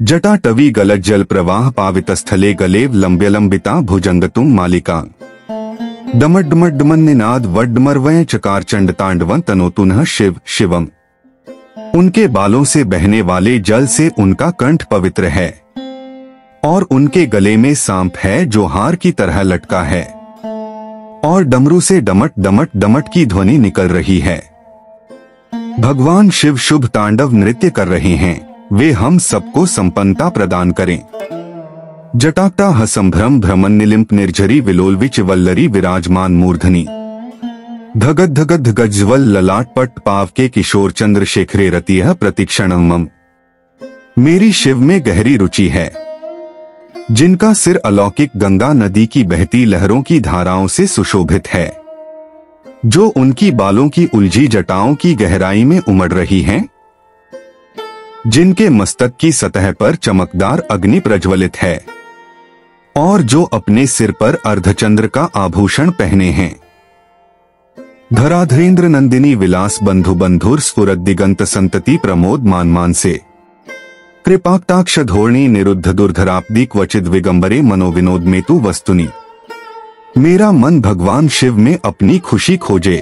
जटाटवी गलज्जल प्रवाह पावितस्थले गलेव लंब्यलंबिता भुजंगतुम मालिका डमड्डमड्डमन्निनाद वड्डमर्वय चकार चंड तांडवं तनोतुनः शिव शिवम। उनके बालों से बहने वाले जल से उनका कंठ पवित्र है और उनके गले में सांप है जो हार की तरह लटका है और डमरू से डमट डमट डमट की ध्वनि निकल रही है। भगवान शिव शुभ तांडव नृत्य कर रहे हैं, वे हम सबको संपन्नता प्रदान करें। जटाक्ता हसंभ्रम भ्रमण निलिम्प निर्झरी विलोलविच वल्लरी विराजमान मूर्धनी धगद धगद गज्वल ललाट पट पाव के किशोर चंद्रशेखरे रतियः प्रतिक्षणम मम। मेरी शिव में गहरी रुचि है, जिनका सिर अलौकिक गंगा नदी की बहती लहरों की धाराओं से सुशोभित है, जो उनकी बालों की उलझी जटाओं की गहराई में उमड़ रही हैं, जिनके मस्तक की सतह पर चमकदार अग्नि प्रज्वलित है और जो अपने सिर पर अर्धचंद्र का आभूषण पहने हैं। धराधरेंद्र नंदिनी विलास बंधु बंधुर स्फुरत दिगंत संतति प्रमोद मान मान से कृपाक्ताक्ष धोरणी निरुद्ध दुर्धराब्दी क्वचित विगंबरे मनोविनोद मेतु वस्तुनि। मेरा मन भगवान शिव में अपनी खुशी खोजे।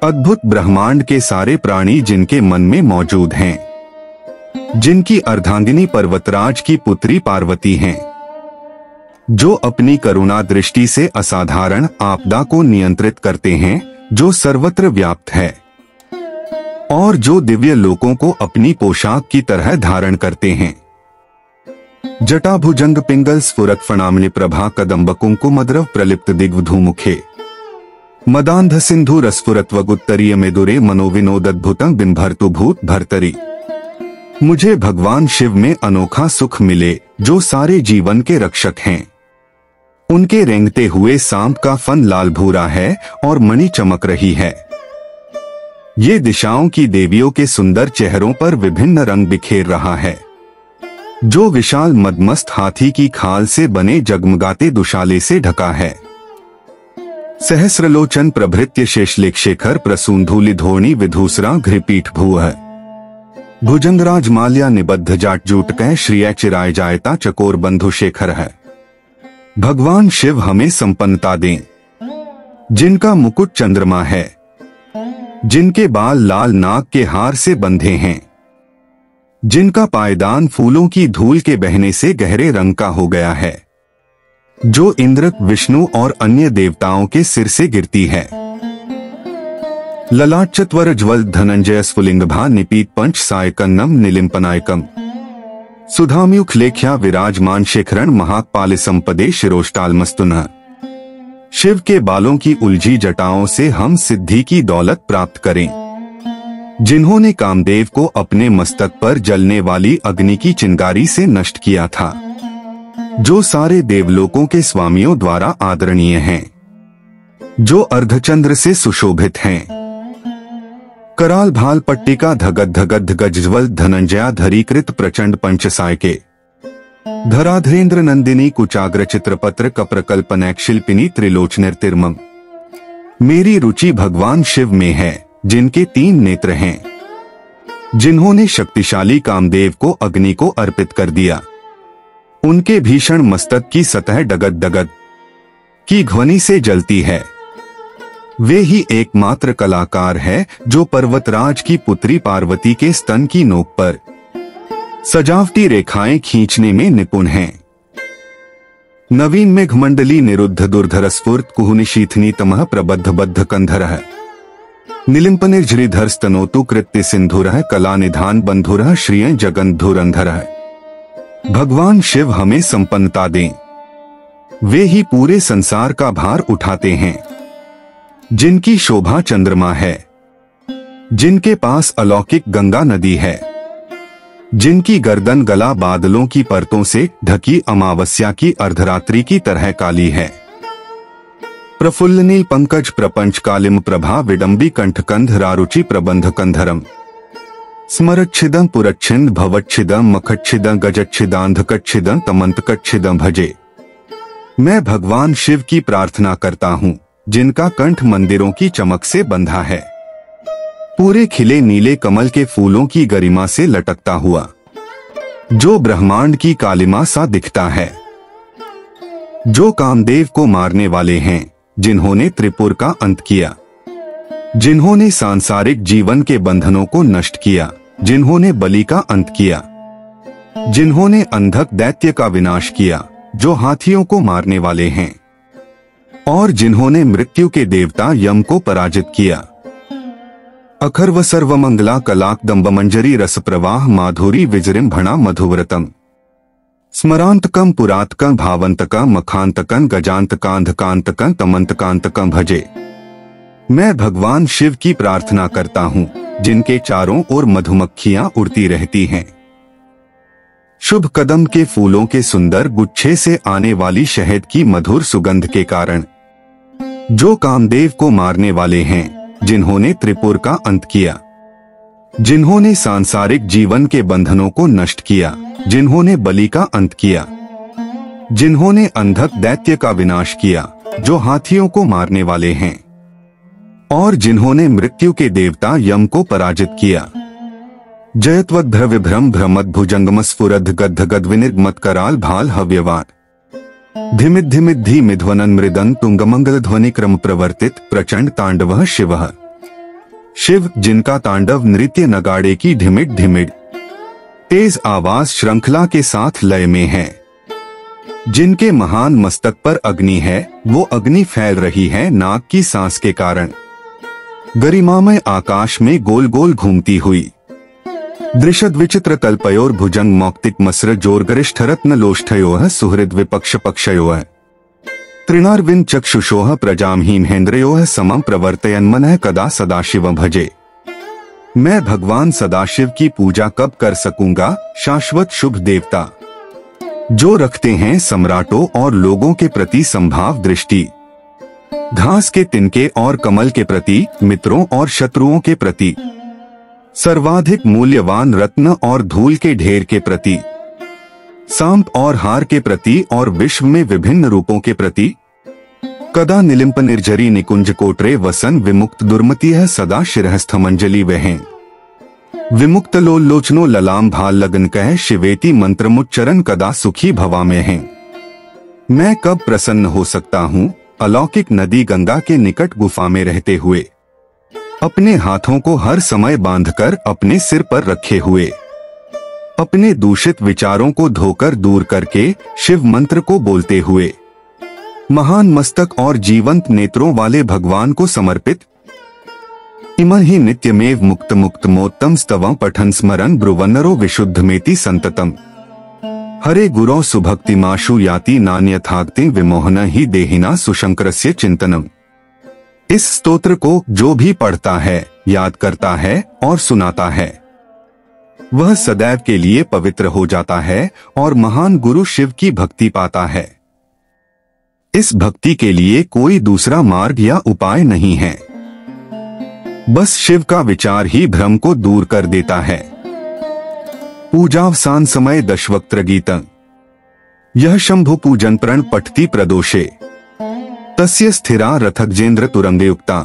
अद्भुत ब्रह्मांड के सारे प्राणी जिनके मन में मौजूद हैं, जिनकी अर्धांगिनी पर्वतराज की पुत्री पार्वती हैं, जो अपनी करुणा दृष्टि से असाधारण आपदा को नियंत्रित करते हैं, जो सर्वत्र व्याप्त है और जो दिव्य लोकों को अपनी पोशाक की तरह धारण करते हैं। जटाभुजंग पिंगल स्फुरत फणामलि प्रभा कदम्ब कुंकुमद्रव प्रलिप्त दिग्वधूमुखे मदांध सिंधु रस्फुरत वगुत्तरीय मेदुरे मनोविनोदद्भुतं बिंभर्तु भूत भर्तरी। मुझे भगवान शिव में अनोखा सुख मिले, जो सारे जीवन के रक्षक हैं। उनके रेंगते हुए सांप का फन लाल भूरा है और मणि चमक रही है। ये दिशाओं की देवियों के सुंदर चेहरों पर विभिन्न रंग बिखेर रहा है, जो विशाल मदमस्त हाथी की खाल से बने जगमगाते दुशाले से ढका है। सहस्रलोचन प्रभृत्य शेषलेख शेखर प्रसूंधूलि धोरणी विधूसरा घृपीठ भूह भुजंगराज माल्या निबद्ध जाट जूटकह श्रिय चिराय जायता चकोर बंधु शेखर है। भगवान शिव हमें संपन्नता दें, जिनका मुकुट चंद्रमा है, जिनके बाल लाल नाग के हार से बंधे हैं, जिनका पायदान फूलों की धूल के बहने से गहरे रंग का हो गया है, जो इंद्र विष्णु और अन्य देवताओं के सिर से गिरती है। ललाटचत्वर ज्वल धनंजय स्फुलिंगभा निपीत पंच सायकन्नम निलिम्पनायकम सुधाम्युख लेख्या विराजमान शेखरण महापाल संपदे शिरोष्टालमस्तुनः। शिव के बालों की उलझी जटाओं से हम सिद्धि की दौलत प्राप्त करें, जिन्होंने कामदेव को अपने मस्तक पर जलने वाली अग्नि की चिंगारी से नष्ट किया था, जो सारे देवलोकों के स्वामियों द्वारा आदरणीय हैं, जो अर्धचंद्र से सुशोभित हैं। कराल भाल पट्टिका धगद धगद गज्ज्वल धनंजया धरीकृत प्रचंड पंचसाय के धराधरेंद्र नंदिनी कुचाग्र चित्रपत्र कप्रकल्पनैक शिल्पिनी त्रिलोचनिर्तिर्मम। मेरी रुचि भगवान शिव में है, जिनके 3 नेत्र हैं, जिन्होंने शक्तिशाली कामदेव को अग्नि को अर्पित कर दिया। उनके भीषण मस्तक की सतह डगद डगद की ध्वनि से जलती है। वे ही एकमात्र कलाकार है जो पर्वतराज की पुत्री पार्वती के स्तन की नोक पर सजावटी रेखाएं खींचने में निपुण हैं। नवीन मेघमंडली निरुद्ध दुर्धर स्फुर्त कुहुनिशीथनी तमः प्रबद्ध बद्ध कंधरः निलिम्पनिर्झरिधर स्तनोतु कृत्य सिंधुरः कला निधान बंधुरः श्रियं जगन्धुरंधरः। भगवान शिव हमें संपन्नता दें, वे ही पूरे संसार का भार उठाते हैं, जिनकी शोभा चंद्रमा है, जिनके पास अलौकिक गंगा नदी है, जिनकी गर्दन गला बादलों की परतों से ढकी अमावस्या की अर्धरात्रि की तरह काली है। प्रफुल्ल नील पंकज प्रपंच कालिम प्रभा विडंबी कंठकंध रारुचि प्रबंध कंधरम स्मरच्छिदं पुरच्छिद भवच्छिदं मखच्छिदं गजच्छिदांधकच्छिदं तमंतकच्छिदं भजे। मैं भगवान शिव की प्रार्थना करता हूँ, जिनका कंठ मंदिरों की चमक से बंधा है, पूरे खिले नीले कमल के फूलों की गरिमा से लटकता हुआ। जो ब्रह्मांड की कालिमा सा दिखता है, जो कामदेव को मारने वाले हैं, जिन्होंने त्रिपुर का अंत किया, जिन्होंने सांसारिक जीवन के बंधनों को नष्ट किया, जिन्होंने बलि का अंत किया, जिन्होंने अंधक दैत्य का विनाश किया, जो हाथियों को मारने वाले हैं, और जिन्होंने मृत्यु के देवता यम को पराजित किया। अखर्व सर्वमंगला कलाकदम्ब मंजरी रस प्रवाह माधुरी विजृंभणा मधुव्रतम स्मरांतकम पुरातकम भावंतकम मखांतकम गजांतकांधकांतकम तमंतकांतकम भजे। मैं भगवान शिव की प्रार्थना करता हूँ, जिनके चारों ओर मधुमक्खियां उड़ती रहती हैं। शुभ कदम के फूलों के सुंदर गुच्छे से आने वाली शहद की मधुर सुगंध के कारण, जो कामदेव को मारने वाले हैं, जिन्होंने त्रिपुर का अंत किया, जिन्होंने सांसारिक जीवन के बंधनों को नष्ट किया, जिन्होंने बलि का अंत किया, जिन्होंने अंधक दैत्य का विनाश किया, जो हाथियों को मारने वाले हैं, और जिन्होंने मृत्यु के देवता यम को पराजित किया। जयत्वद्भ्र विभ्रम भ्रमद्भुजंगम स्फुरद गद्ध गद्विनिर्गमत कराल भाल हव्यवान धिमिद धिमिद धी मिध्वनन मृदन तुंगमंगल ध्वनि क्रम प्रवर्तित प्रचंड तांडवः शिवः। शिव, जिनका तांडव नृत्य नगाड़े की ढिमिड ढिमिड तेज आवाज श्रृंखला के साथ लय में है, जिनके महान मस्तक पर अग्नि है, वो अग्नि फैल रही है नाक की सांस के कारण, गरिमामय आकाश में गोल गोल घूमती हुई। दृशद विचित्र कल्पयोर भुजंग मौक्तिक मस्र जोरगरिष्ठ रत्न लोष्ठयोः सुहृद विपक्ष पक्षयोः तृणार्विंद चक्षुषोः प्रजामहीम हेन्द्रयोः समम प्रवर्तयन् मनः कदा सदाशिव भजे। मैं भगवान सदाशिव की पूजा कब कर सकूंगा, शाश्वत शुभ देवता, जो रखते हैं सम्राटों और लोगों के प्रति संभाव दृष्टि, घास के तिनके और कमल के प्रति, मित्रों और शत्रुओं के प्रति, सर्वाधिक मूल्यवान रत्न और धूल के ढेर के प्रति, सांप और हार के प्रति और विश्व में विभिन्न रूपों के प्रति, कदा निलिंप निर्जरी निकुंज कोटरे वसन विमुक्त दुर्मतिः सदा शिरहस्थ मंजलि वहें विमुक्त लोलोचनो ललाम भाल लगन कह शिवेति मंत्रमुच्चरण कदा सुखी भवा में हैं। मैं कब प्रसन्न हो सकता हूँ, अलौकिक नदी गंगा के निकट गुफा में रहते हुए, अपने हाथों को हर समय बांधकर अपने सिर पर रखे हुए, अपने दूषित विचारों को धोकर दूर करके शिव मंत्र को बोलते हुए, महान मस्तक और जीवंत नेत्रों वाले भगवान को समर्पित। इमं ही नित्यमेव मुक्त मुक्त मोत्तम स्तवं पठन स्मरन ब्रुवन्नरो विशुद्धमेति संततम हरे गुरो सुभक्तिमाशु याति नान्यथाक्ति विमोहन ही देहिना सुशंकरस्य चिंतनम। इस स्तोत्र को जो भी पढ़ता है, याद करता है और सुनाता है, वह सदैव के लिए पवित्र हो जाता है और महान गुरु शिव की भक्ति पाता है। इस भक्ति के लिए कोई दूसरा मार्ग या उपाय नहीं है, बस शिव का विचार ही भ्रम को दूर कर देता है। पूजावसान समय दशवक्त्र गीतं यह शंभु पूजन प्रण पठति प्रदोषे तस्य स्थिरा रथगजेंद्र तुरंगयुक्ता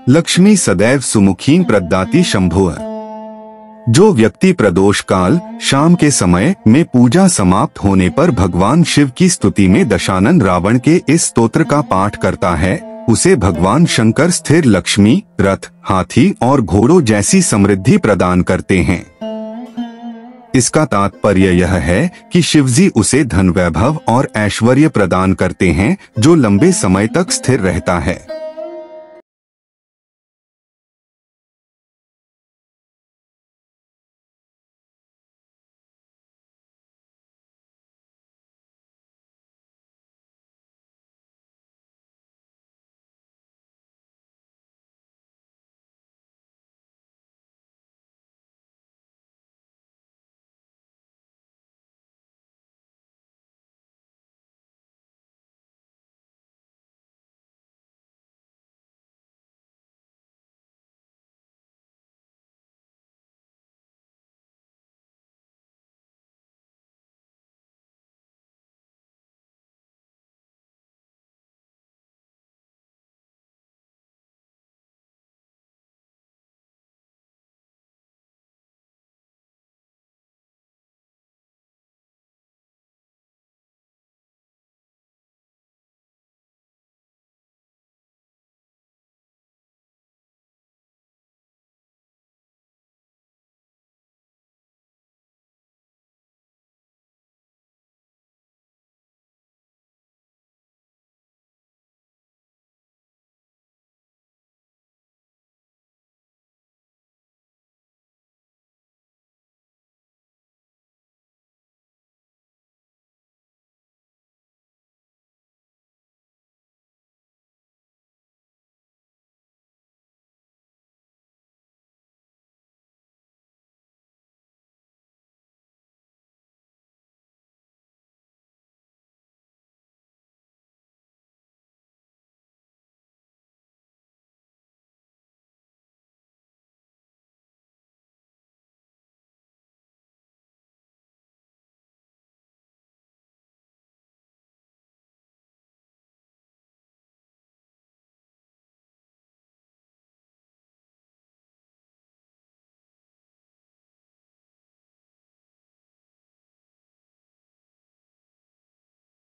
लक्ष्मी सदैव सुमुखीं प्रदाति शंभुः। जो व्यक्ति प्रदोष काल शाम के समय में पूजा समाप्त होने पर भगवान शिव की स्तुति में दशानन रावण के इस स्तोत्र का पाठ करता है, उसे भगवान शंकर स्थिर लक्ष्मी, रथ, हाथी और घोड़ों जैसी समृद्धि प्रदान करते हैं। इसका तात्पर्य यह है कि शिवजी उसे धन वैभव और ऐश्वर्य प्रदान करते हैं, जो लंबे समय तक स्थिर रहता है।